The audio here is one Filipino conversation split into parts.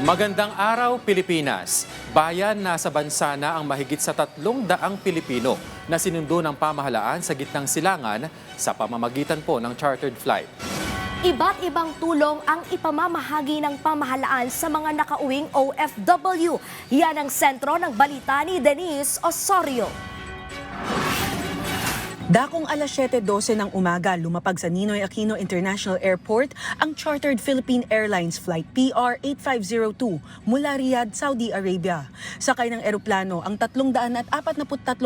Magandang araw, Pilipinas. Bayan na sa bansa na ang mahigit sa 300 Pilipino na sinundo ng pamahalaan sa gitnang silangan sa pamamagitan po ng chartered flight. Iba't ibang tulong ang ipamamahagi ng pamahalaan sa mga nakauwing OFW. Yan ang sentro ng balita ni Denise Osorio. Dakong alas 7:12 ng umaga, lumapag sa Ninoy Aquino International Airport ang chartered Philippine Airlines Flight PR8502 mula Riyadh, Saudi Arabia. Sakay ng eroplano ang 343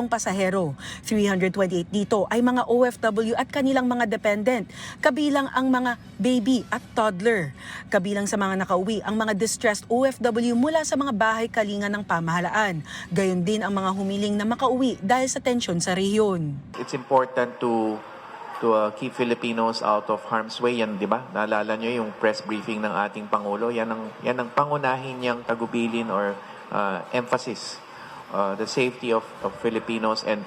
pasahero. 328 dito ay mga OFW at kanilang mga dependent, kabilang ang mga baby at toddler. Kabilang sa mga nakauwi ang mga distressed OFW mula sa mga bahay kalingan ng pamahalaan. Gayon din ang mga humiling na makauwi dahil sa tensyon sa rehiyon. It's important to keep Filipinos out of harm's way. Yan, di ba? Naalala nyo yung press briefing ng ating Pangulo. Yan ang pangunahin niyang tagubilin or emphasis. The safety of Filipinos and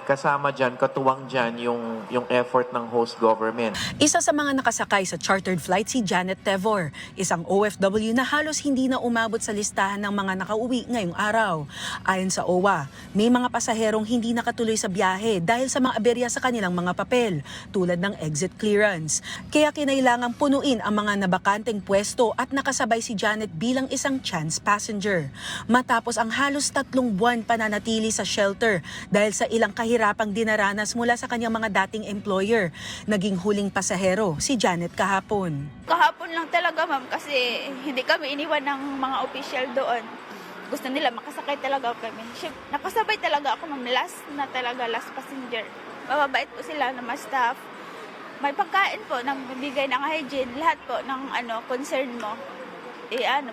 kasama dyan, katuwang dyan yung effort ng host government. Isa sa mga nakasakay sa chartered flight si Janet Tevor, isang OFW na halos hindi na umabot sa listahan ng mga nakauwi ngayong araw. Ayon sa OWA, may mga pasaherong hindi nakatuloy sa biyahe dahil sa mga aberya sa kanilang mga papel, tulad ng exit clearance. Kaya kinailangang punuin ang mga nabakanteng pwesto at nakasabay si Janet bilang isang chance passenger. Matapos ang halos 3 buwan pananatili sa shelter dahil sa ilang kahirapang dinaranas mula sa kanyang mga dating employer. Naging huling pasahero si Janet kahapon. Kahapon lang talaga, ma'am, kasi hindi kami iniwan ng mga official doon. Gusto nila makasakay talaga kami. Nakasabay talaga ako, ma'am, last passenger. Mababait po sila na mga staff. May pagkain po, nagbibigay ng hygiene, lahat po ng concern mo,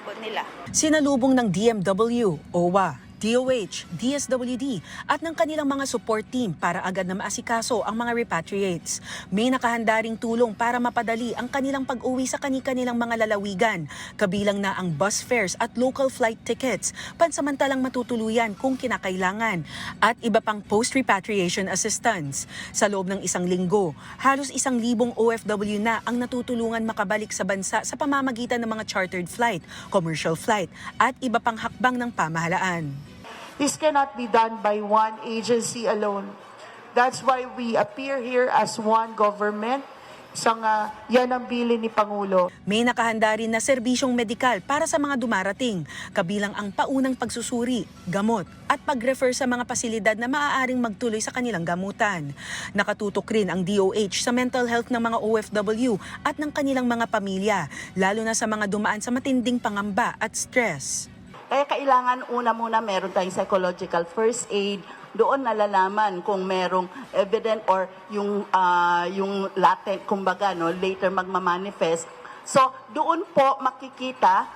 po nila. Sinalubong ng DMW, OWA, DOH, DSWD at ng kanilang mga support team para agad na maasikaso ang mga repatriates. May nakahanda ring tulong para mapadali ang kanilang pag-uwi sa kanilang mga lalawigan, kabilang na ang bus fares at local flight tickets, pansamantalang matutuluyan kung kinakailangan, at iba pang post-repatriation assistance. Sa loob ng 1 linggo, halos 1,000 OFW na ang natutulungan makabalik sa bansa sa pamamagitan ng mga chartered flight, commercial flight at iba pang hakbang ng pamahalaan. This cannot be done by one agency alone. That's why we appear here as one government. Yan ang bilin ni Pangulo. May nakahanda rin na serbisyong medikal para sa mga dumarating, kabilang ang paunang pagsusuri, gamot at pag-refer sa mga pasilidad na maaaring magtuloy sa kanilang gamutan. Nakatutok rin ang DOH sa mental health ng mga OFW at ng kanilang mga pamilya, lalo na sa mga dumaan sa matinding pangamba at stress. Kaya kailangan muna meron tayong psychological first aid. Doon nalalaman kung merong evident or yung latent, kumbaga, later magmamanifest. So, doon po makikita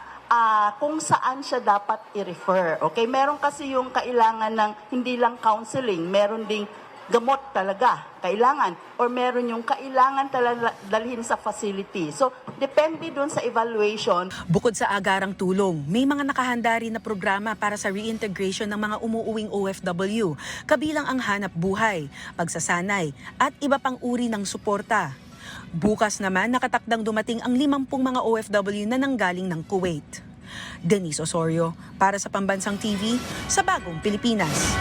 kung saan siya dapat i-refer. Okay? Meron kasi yung kailangan ng hindi lang counseling, meron ding gamot talaga, kailangan. Or meron yung kailangan talaga dalhin sa facility. So, depende dun sa evaluation. Bukod sa agarang tulong, may mga nakahanda rin na programa para sa reintegration ng mga umuuwing OFW, kabilang ang hanap buhay, pagsasanay, at iba pang uri ng suporta. Bukas naman, nakatakdang dumating ang 50 mga OFW na nanggaling ng Kuwait. Denise Osorio, para sa Pambansang TV, sa Bagong Pilipinas.